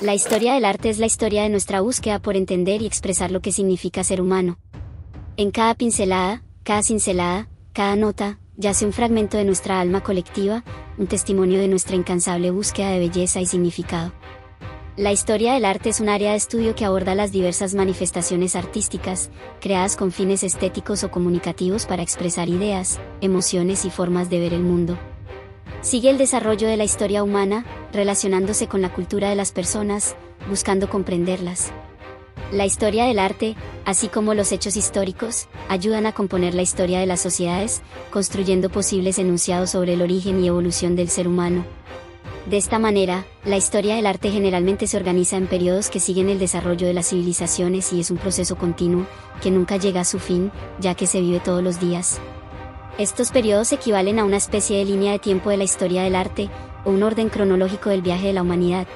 La historia del arte es la historia de nuestra búsqueda por entender y expresar lo que significa ser humano. En cada pincelada, cada cincelada, cada nota, yace un fragmento de nuestra alma colectiva, un testimonio de nuestra incansable búsqueda de belleza y significado. La historia del arte es un área de estudio que aborda las diversas manifestaciones artísticas, creadas con fines estéticos o comunicativos para expresar ideas, emociones y formas de ver el mundo. Sigue el desarrollo de la historia humana, relacionándose con la cultura de las personas, buscando comprenderlas. La historia del arte, así como los hechos históricos, ayudan a componer la historia de las sociedades, construyendo posibles enunciados sobre el origen y evolución del ser humano. De esta manera, la historia del arte generalmente se organiza en periodos que siguen el desarrollo de las civilizaciones y es un proceso continuo, que nunca llega a su fin, ya que se vive todos los días. Estos periodos equivalen a una especie de línea de tiempo de la historia del arte, o un orden cronológico del viaje de la humanidad.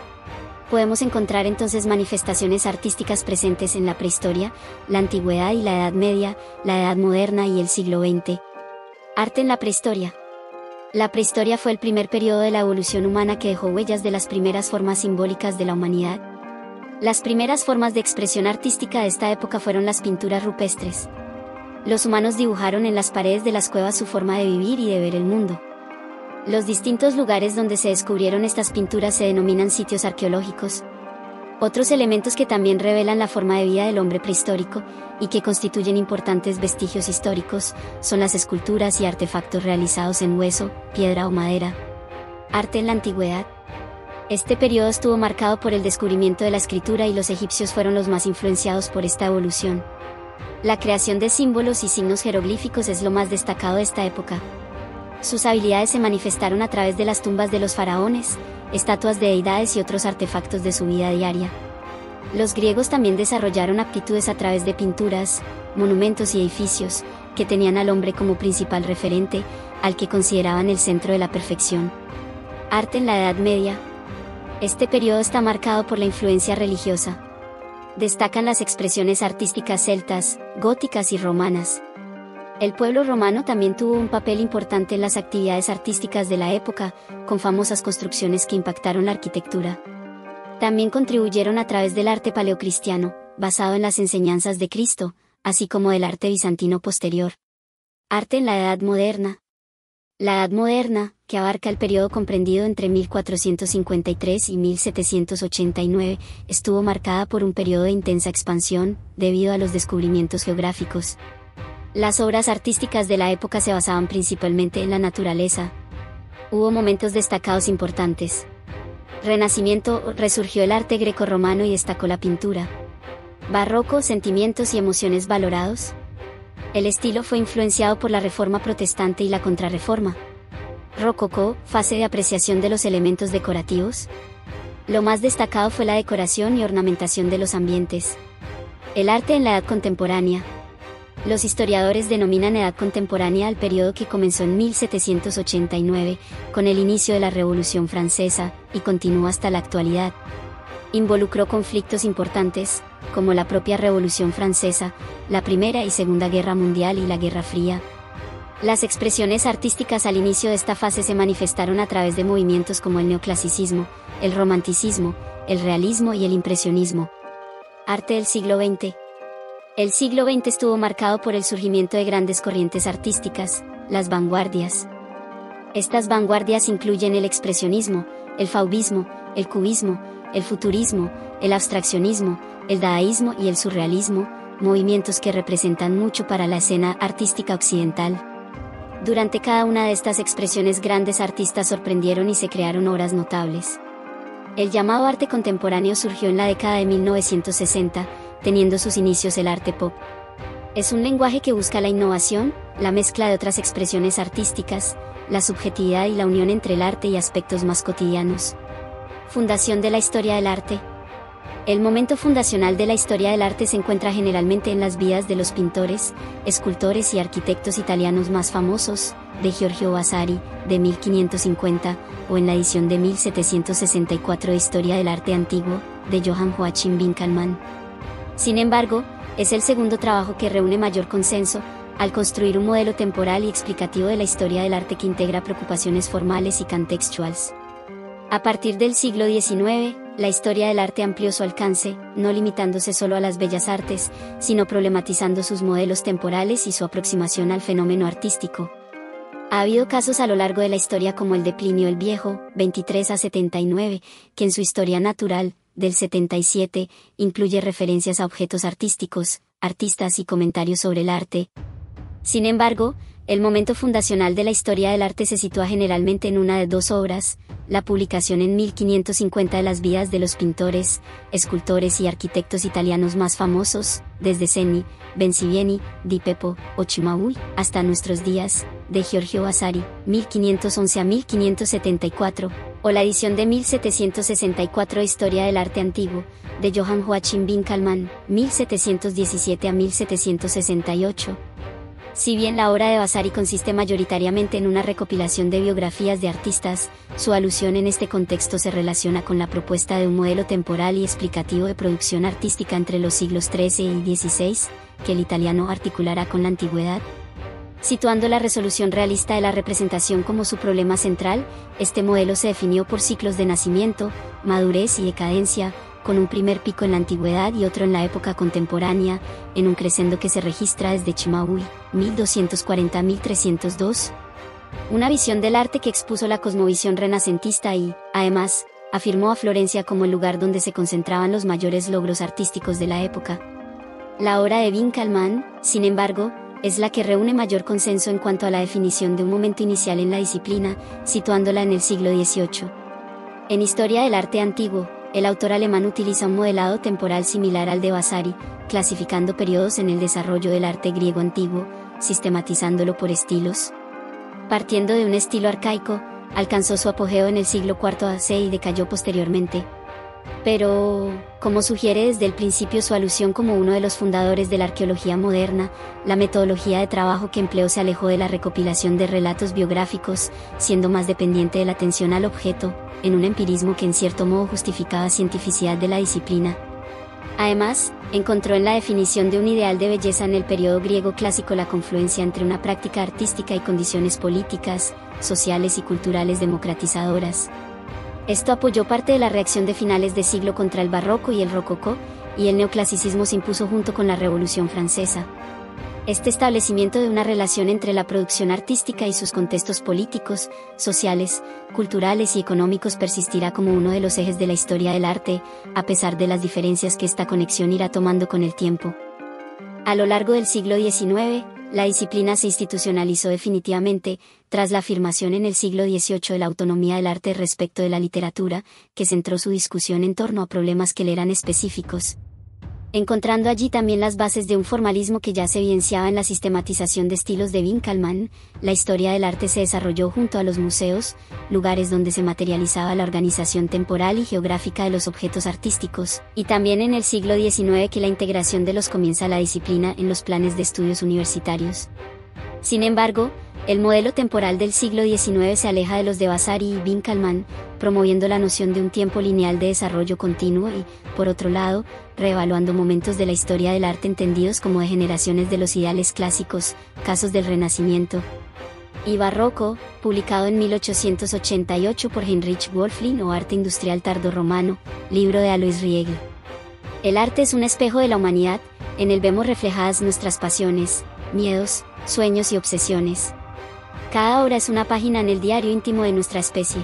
Podemos encontrar entonces manifestaciones artísticas presentes en la prehistoria, la antigüedad y la Edad Media, la Edad Moderna y el siglo XX. Arte en la prehistoria. La prehistoria fue el primer periodo de la evolución humana que dejó huellas de las primeras formas simbólicas de la humanidad. Las primeras formas de expresión artística de esta época fueron las pinturas rupestres. Los humanos dibujaron en las paredes de las cuevas su forma de vivir y de ver el mundo. Los distintos lugares donde se descubrieron estas pinturas se denominan sitios arqueológicos. Otros elementos que también revelan la forma de vida del hombre prehistórico, y que constituyen importantes vestigios históricos, son las esculturas y artefactos realizados en hueso, piedra o madera. Arte en la antigüedad. Este periodo estuvo marcado por el descubrimiento de la escritura y los egipcios fueron los más influenciados por esta evolución. La creación de símbolos y signos jeroglíficos es lo más destacado de esta época. Sus habilidades se manifestaron a través de las tumbas de los faraones, estatuas de deidades y otros artefactos de su vida diaria. Los griegos también desarrollaron aptitudes a través de pinturas, monumentos y edificios, que tenían al hombre como principal referente, al que consideraban el centro de la perfección. Arte en la Edad Media. Este periodo está marcado por la influencia religiosa. Destacan las expresiones artísticas celtas, góticas y romanas. El pueblo romano también tuvo un papel importante en las actividades artísticas de la época, con famosas construcciones que impactaron la arquitectura. También contribuyeron a través del arte paleocristiano, basado en las enseñanzas de Cristo, así como del arte bizantino posterior. Arte en la Edad Moderna. La Edad Moderna, que abarca el periodo comprendido entre 1453 y 1789, estuvo marcada por un periodo de intensa expansión, debido a los descubrimientos geográficos. Las obras artísticas de la época se basaban principalmente en la naturaleza. Hubo momentos destacados importantes. Renacimiento, resurgió el arte grecorromano y destacó la pintura. Barroco, sentimientos y emociones valorados. El estilo fue influenciado por la Reforma Protestante y la Contrarreforma. Rococó, fase de apreciación de los elementos decorativos. Lo más destacado fue la decoración y ornamentación de los ambientes. El arte en la Edad Contemporánea. Los historiadores denominan Edad Contemporánea al periodo que comenzó en 1789, con el inicio de la Revolución Francesa, y continúa hasta la actualidad. Involucró conflictos importantes, como la propia Revolución Francesa, la Primera y Segunda Guerra Mundial y la Guerra Fría. Las expresiones artísticas al inicio de esta fase se manifestaron a través de movimientos como el neoclasicismo, el romanticismo, el realismo y el impresionismo. Arte del siglo XX. El siglo XX estuvo marcado por el surgimiento de grandes corrientes artísticas, las vanguardias. Estas vanguardias incluyen el expresionismo, el fauvismo, el cubismo, el futurismo, el abstraccionismo, el dadaísmo y el surrealismo, movimientos que representan mucho para la escena artística occidental. Durante cada una de estas expresiones grandes artistas sorprendieron y se crearon obras notables. El llamado arte contemporáneo surgió en la década de 1960, teniendo sus inicios el arte pop. Es un lenguaje que busca la innovación, la mezcla de otras expresiones artísticas, la subjetividad y la unión entre el arte y aspectos más cotidianos. Fundación de la historia del arte. El momento fundacional de la historia del arte se encuentra generalmente en las vidas de los pintores, escultores y arquitectos italianos más famosos, de Giorgio Vasari, de 1550, o en la edición de 1764 de Historia del Arte Antiguo, de Johann Joachim Winckelmann. Sin embargo, es el segundo trabajo que reúne mayor consenso, al construir un modelo temporal y explicativo de la historia del arte que integra preocupaciones formales y contextuales. A partir del siglo XIX, la historia del arte amplió su alcance, no limitándose solo a las bellas artes, sino problematizando sus modelos temporales y su aproximación al fenómeno artístico. Ha habido casos a lo largo de la historia como el de Plinio el Viejo, 23 a 79, que en su Historia Natural, del 77, incluye referencias a objetos artísticos, artistas y comentarios sobre el arte. Sin embargo, el momento fundacional de la historia del arte se sitúa generalmente en una de dos obras: la publicación en 1550 de las vidas de los pintores, escultores y arquitectos italianos más famosos, desde Ceni, Bencivieni, Di Pepo o Cimabue, hasta nuestros días, de Giorgio Vasari, 1511 a 1574, o la edición de 1764 de Historia del Arte Antiguo, de Johann Joachim Winckelmann, 1717 a 1768. Si bien la obra de Vasari consiste mayoritariamente en una recopilación de biografías de artistas, su alusión en este contexto se relaciona con la propuesta de un modelo temporal y explicativo de producción artística entre los siglos XIII y XVI, que el italiano articulará con la antigüedad. Situando la resolución realista de la representación como su problema central, este modelo se definió por ciclos de nacimiento, madurez y decadencia, con un primer pico en la antigüedad y otro en la época contemporánea, en un crescendo que se registra desde Cimabue, 1240 a 1302. Una visión del arte que expuso la cosmovisión renacentista y, además, afirmó a Florencia como el lugar donde se concentraban los mayores logros artísticos de la época. La obra de Winckelmann, sin embargo, es la que reúne mayor consenso en cuanto a la definición de un momento inicial en la disciplina, situándola en el siglo XVIII. En Historia del Arte Antiguo, el autor alemán utiliza un modelado temporal similar al de Vasari, clasificando periodos en el desarrollo del arte griego antiguo, sistematizándolo por estilos. Partiendo de un estilo arcaico, alcanzó su apogeo en el siglo IV a.C. y decayó posteriormente. Pero, como sugiere desde el principio su alusión como uno de los fundadores de la arqueología moderna, la metodología de trabajo que empleó se alejó de la recopilación de relatos biográficos, siendo más dependiente de la atención al objeto, en un empirismo que en cierto modo justificaba la cientificidad de la disciplina. Además, encontró en la definición de un ideal de belleza en el periodo griego clásico la confluencia entre una práctica artística y condiciones políticas, sociales y culturales democratizadoras. Esto apoyó parte de la reacción de finales de siglo contra el barroco y el rococó, y el neoclasicismo se impuso junto con la Revolución Francesa. Este establecimiento de una relación entre la producción artística y sus contextos políticos, sociales, culturales y económicos persistirá como uno de los ejes de la historia del arte, a pesar de las diferencias que esta conexión irá tomando con el tiempo. A lo largo del siglo XIX, la disciplina se institucionalizó definitivamente, tras la afirmación en el siglo XVIII de la autonomía del arte respecto de la literatura, que centró su discusión en torno a problemas que le eran específicos, encontrando allí también las bases de un formalismo que ya se evidenciaba en la sistematización de estilos de Winckelmann. La historia del arte se desarrolló junto a los museos, lugares donde se materializaba la organización temporal y geográfica de los objetos artísticos, y también en el siglo XIX que la integración de los comienza la disciplina en los planes de estudios universitarios. Sin embargo, el modelo temporal del siglo XIX se aleja de los de Vasari y Winckelmann, promoviendo la noción de un tiempo lineal de desarrollo continuo y, por otro lado, reevaluando momentos de la historia del arte entendidos como degeneraciones de los ideales clásicos, casos del Renacimiento y Barroco, publicado en 1888 por Heinrich Wölfflin, o Arte Industrial Tardorromano, libro de Alois Riegel. El arte es un espejo de la humanidad, en él vemos reflejadas nuestras pasiones, miedos, sueños y obsesiones. Cada obra es una página en el diario íntimo de nuestra especie.